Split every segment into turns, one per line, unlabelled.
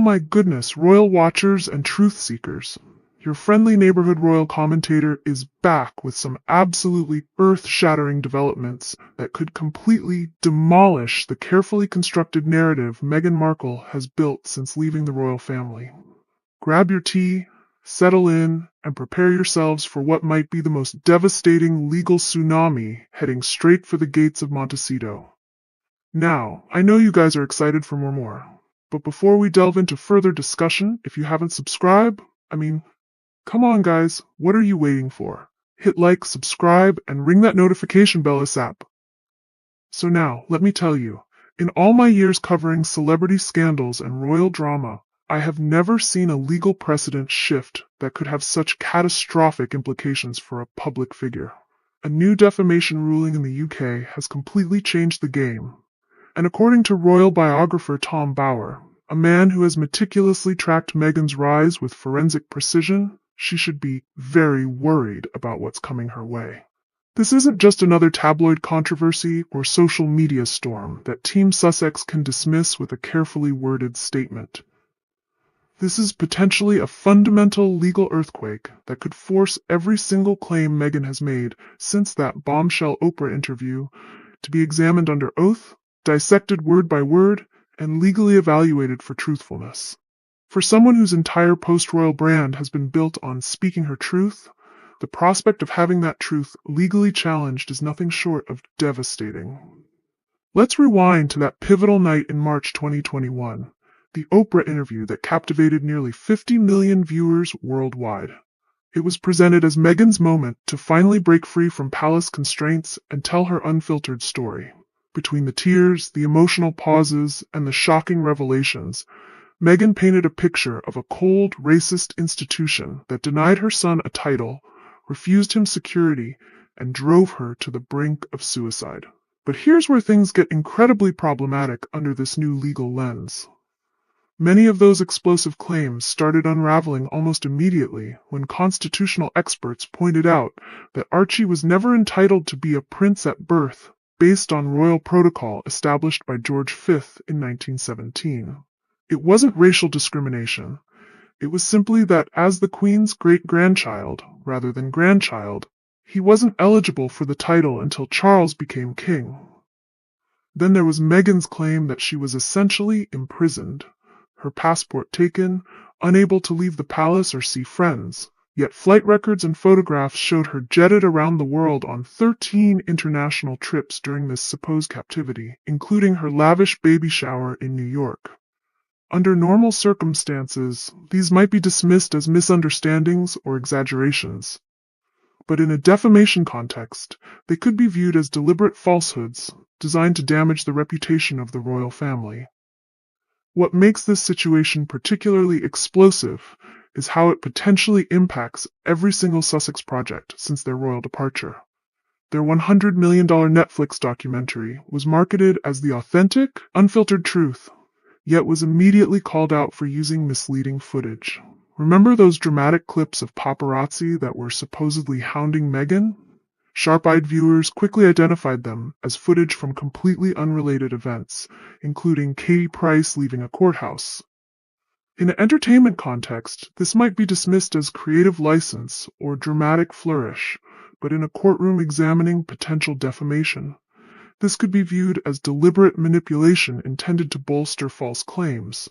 my goodness, royal watchers and truth seekers. Your friendly neighborhood royal commentator is back with some absolutely earth-shattering developments that could completely demolish the carefully constructed narrative Meghan Markle has built since leaving the royal family. Grab your tea, settle in, and prepare yourselves for what might be the most devastating legal tsunami heading straight for the gates of Montecito. Now, I know you guys are excited for more. But before we delve into further discussion, if you haven't subscribed, come on guys, what are you waiting for? Hit like, subscribe, and ring that notification bell ASAP. So now, let me tell you, in all my years covering celebrity scandals and royal drama, I have never seen a legal precedent shift that could have such catastrophic implications for a public figure. A new defamation ruling in the UK has completely changed the game. And according to royal biographer Tom Bower, a man who has meticulously tracked Meghan's rise with forensic precision, she should be very worried about what's coming her way. This isn't just another tabloid controversy or social media storm that Team Sussex can dismiss with a carefully worded statement. This is potentially a fundamental legal earthquake that could force every single claim Meghan has made since that bombshell Oprah interview to be examined under oath, dissected word by word, and legally evaluated for truthfulness. For someone whose entire post-royal brand has been built on speaking her truth, the prospect of having that truth legally challenged is nothing short of devastating. Let's rewind to that pivotal night in March 2021, the Oprah interview that captivated nearly 50 million viewers worldwide. It was presented as Meghan's moment to finally break free from palace constraints and tell her unfiltered story. Between the tears, the emotional pauses, and the shocking revelations, Meghan painted a picture of a cold, racist institution that denied her son a title, refused him security, and drove her to the brink of suicide. But here's where things get incredibly problematic under this new legal lens. Many of those explosive claims started unraveling almost immediately when constitutional experts pointed out that Archie was never entitled to be a prince at birth, based on royal protocol established by George V in 1917. It wasn't racial discrimination. It was simply that as the Queen's great-grandchild, rather than grandchild, he wasn't eligible for the title until Charles became king. Then there was Meghan's claim that she was essentially imprisoned, her passport taken, unable to leave the palace or see friends. Yet flight records and photographs showed her jetted around the world on 13 international trips during this supposed captivity, including her lavish baby shower in New York. Under normal circumstances, these might be dismissed as misunderstandings or exaggerations. But in a defamation context, they could be viewed as deliberate falsehoods designed to damage the reputation of the royal family. What makes this situation particularly explosive is how it potentially impacts every single Sussex project since their royal departure. Their $100 million Netflix documentary was marketed as the authentic, unfiltered truth, yet was immediately called out for using misleading footage. Remember those dramatic clips of paparazzi that were supposedly hounding Meghan? Sharp-eyed viewers quickly identified them as footage from completely unrelated events, including Katie Price leaving a courthouse. In an entertainment context, this might be dismissed as creative license or dramatic flourish, but in a courtroom examining potential defamation, this could be viewed as deliberate manipulation intended to bolster false claims.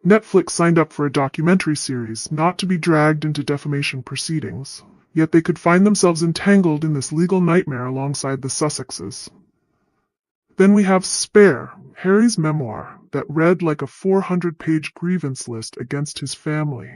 Netflix signed up for a documentary series not to be dragged into defamation proceedings, yet they could find themselves entangled in this legal nightmare alongside the Sussexes. Then we have Spare, Harry's memoir, that read like a 400-page grievance list against his family.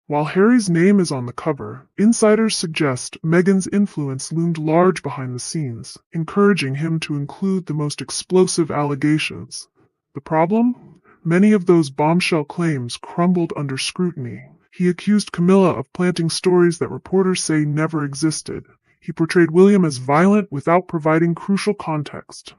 While Harry's name is on the cover, insiders suggest Meghan's influence loomed large behind the scenes, encouraging him to include the most explosive allegations. The problem? Many of those bombshell claims crumbled under scrutiny. He accused Camilla of planting stories that reporters say never existed. He portrayed William as violent without providing crucial context.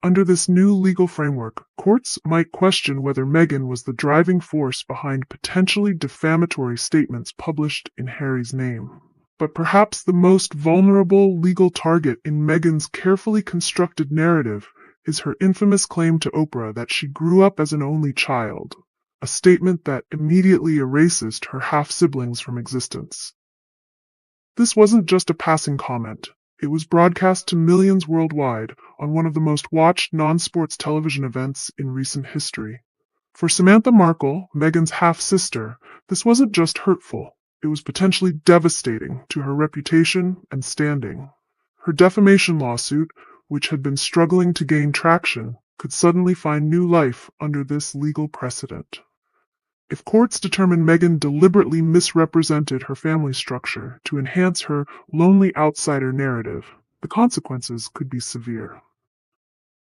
Under this new legal framework, courts might question whether Meghan was the driving force behind potentially defamatory statements published in Harry's name. But perhaps the most vulnerable legal target in Meghan's carefully constructed narrative is her infamous claim to Oprah that she grew up as an only child. a statement that immediately erases her half-siblings from existence. This wasn't just a passing comment. It was broadcast to millions worldwide on one of the most watched non-sports television events in recent history. For Samantha Markle, Meghan's half-sister, this wasn't just hurtful. It was potentially devastating to her reputation and standing. Her defamation lawsuit, which had been struggling to gain traction, could suddenly find new life under this legal precedent. If courts determined Meghan deliberately misrepresented her family structure to enhance her lonely outsider narrative, the consequences could be severe.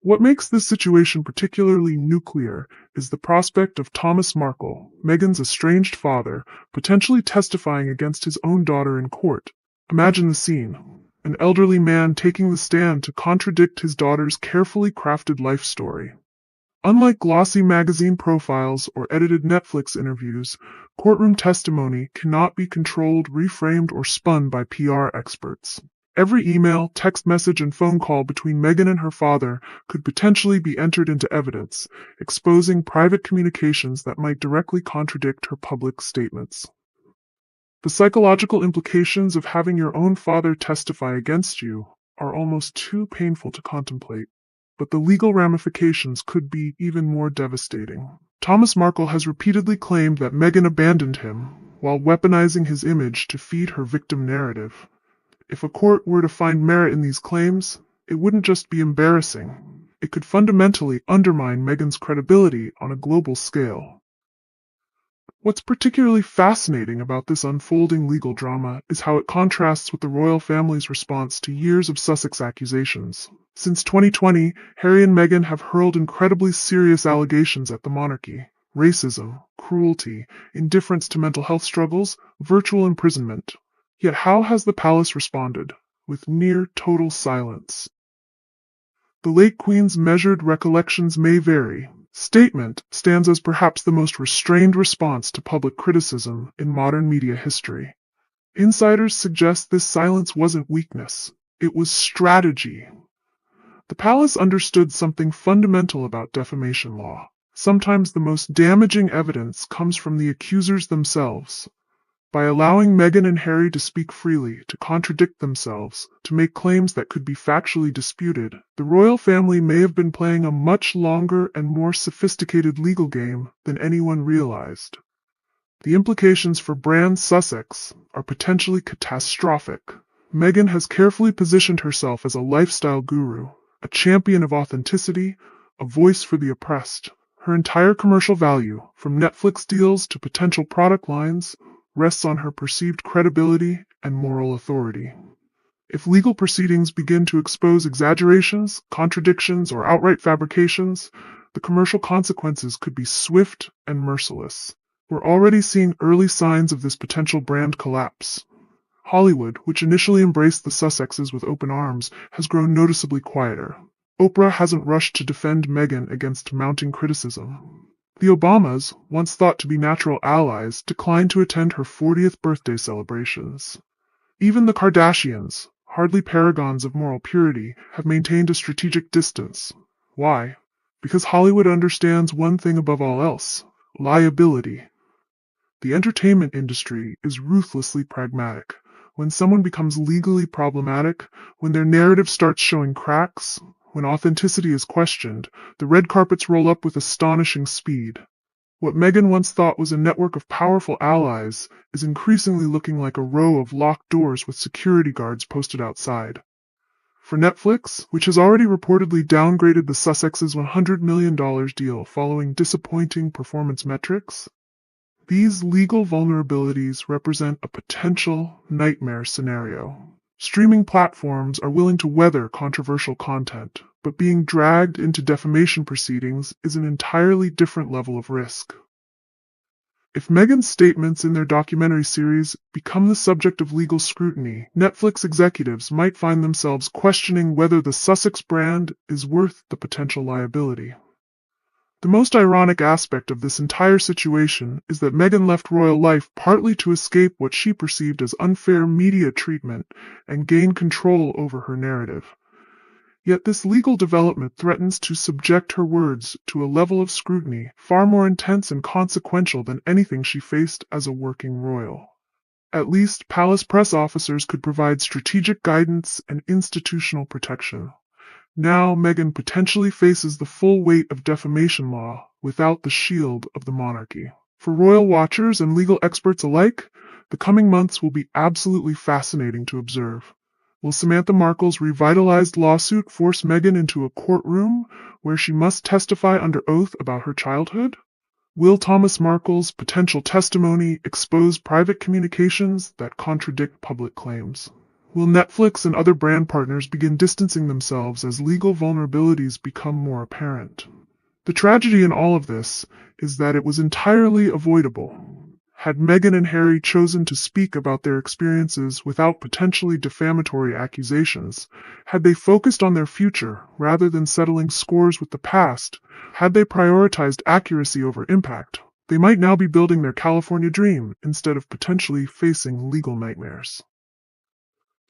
What makes this situation particularly nuclear is the prospect of Thomas Markle, Meghan's estranged father, potentially testifying against his own daughter in court. Imagine the scene. An elderly man taking the stand to contradict his daughter's carefully crafted life story. Unlike glossy magazine profiles or edited Netflix interviews, courtroom testimony cannot be controlled, reframed, or spun by PR experts. Every email, text message, and phone call between Meghan and her father could potentially be entered into evidence, exposing private communications that might directly contradict her public statements. The psychological implications of having your own father testify against you are almost too painful to contemplate. But the legal ramifications could be even more devastating. Thomas Markle has repeatedly claimed that Meghan abandoned him, while weaponizing his image to feed her victim narrative. If a court were to find merit in these claims, it wouldn't just be embarrassing. It could fundamentally undermine Meghan's credibility on a global scale. What's particularly fascinating about this unfolding legal drama is how it contrasts with the royal family's response to years of Sussex accusations. Since 2020, Harry and Meghan have hurled incredibly serious allegations at the monarchy: racism, cruelty, indifference to mental health struggles, virtual imprisonment. Yet how has the palace responded? With near total silence. The late Queen's measured recollections may vary. Statement stands as perhaps the most restrained response to public criticism in modern media history. Insiders suggest this silence wasn't weakness, it was strategy. The palace understood something fundamental about defamation law. Sometimes the most damaging evidence comes from the accusers themselves. By allowing Meghan and Harry to speak freely, to contradict themselves, to make claims that could be factually disputed, the royal family may have been playing a much longer and more sophisticated legal game than anyone realized. The implications for Brand Sussex are potentially catastrophic. Meghan has carefully positioned herself as a lifestyle guru, a champion of authenticity, a voice for the oppressed. Her entire commercial value, from Netflix deals to potential product lines, rests on her perceived credibility and moral authority. If legal proceedings begin to expose exaggerations, contradictions, or outright fabrications, the commercial consequences could be swift and merciless. We're already seeing early signs of this potential brand collapse. Hollywood, which initially embraced the Sussexes with open arms, has grown noticeably quieter. Oprah hasn't rushed to defend Meghan against mounting criticism. The Obamas, once thought to be natural allies, declined to attend her 40th birthday celebrations. Even the Kardashians, hardly paragons of moral purity, have maintained a strategic distance. Why? Because Hollywood understands one thing above all else: liability. The entertainment industry is ruthlessly pragmatic. When someone becomes legally problematic, when their narrative starts showing cracks, when authenticity is questioned, the red carpets roll up with astonishing speed. What Meghan once thought was a network of powerful allies is increasingly looking like a row of locked doors with security guards posted outside. For Netflix, which has already reportedly downgraded the Sussexes' $100 million deal following disappointing performance metrics, these legal vulnerabilities represent a potential nightmare scenario. Streaming platforms are willing to weather controversial content, but being dragged into defamation proceedings is an entirely different level of risk. If Meghan's statements in their documentary series become the subject of legal scrutiny, Netflix executives might find themselves questioning whether the Sussex brand is worth the potential liability. The most ironic aspect of this entire situation is that Meghan left royal life partly to escape what she perceived as unfair media treatment and gain control over her narrative. Yet this legal development threatens to subject her words to a level of scrutiny far more intense and consequential than anything she faced as a working royal. At least, palace press officers could provide strategic guidance and institutional protection. Now, Meghan potentially faces the full weight of defamation law without the shield of the monarchy. For royal watchers and legal experts alike, the coming months will be absolutely fascinating to observe. Will Samantha Markle's revitalized lawsuit force Meghan into a courtroom where she must testify under oath about her childhood? Will Thomas Markle's potential testimony expose private communications that contradict public claims? Will Netflix and other brand partners begin distancing themselves as legal vulnerabilities become more apparent? The tragedy in all of this is that it was entirely avoidable. Had Meghan and Harry chosen to speak about their experiences without potentially defamatory accusations, had they focused on their future rather than settling scores with the past, had they prioritized accuracy over impact, they might now be building their California dream instead of potentially facing legal nightmares.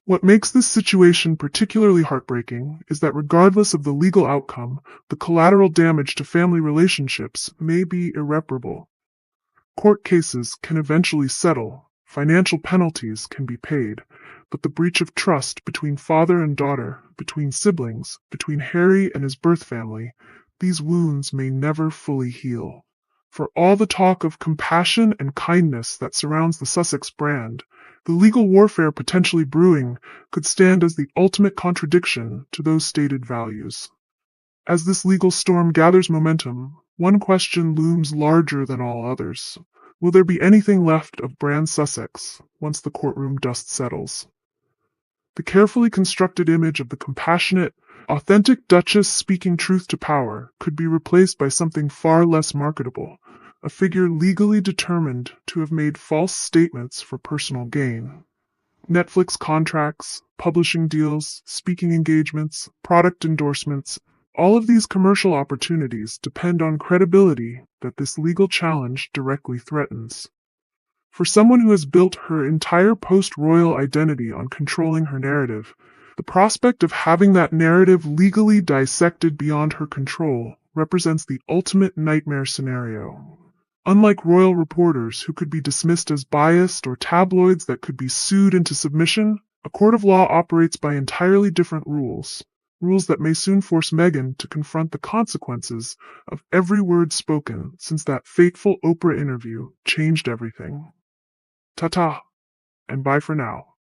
What makes this situation particularly heartbreaking is that regardless of the legal outcome, the collateral damage to family relationships may be irreparable. Court cases can eventually settle, financial penalties can be paid, but the breach of trust between father and daughter, between siblings, between Harry and his birth family, these wounds may never fully heal. For all the talk of compassion and kindness that surrounds the Sussex brand, the legal warfare potentially brewing could stand as the ultimate contradiction to those stated values. As this legal storm gathers momentum, one question looms larger than all others. Will there be anything left of Brand Sussex once the courtroom dust settles? The carefully constructed image of the compassionate, authentic Duchess speaking truth to power could be replaced by something far less marketable, a figure legally determined to have made false statements for personal gain. Netflix contracts, publishing deals, speaking engagements, product endorsements, all of these commercial opportunities depend on credibility that this legal challenge directly threatens. For someone who has built her entire post-royal identity on controlling her narrative, the prospect of having that narrative legally dissected beyond her control represents the ultimate nightmare scenario. Unlike royal reporters who could be dismissed as biased or tabloids that could be sued into submission, a court of law operates by entirely different rules. Rules that may soon force Meghan to confront the consequences of every word spoken since that fateful Oprah interview changed everything. Ta-ta, and bye for now.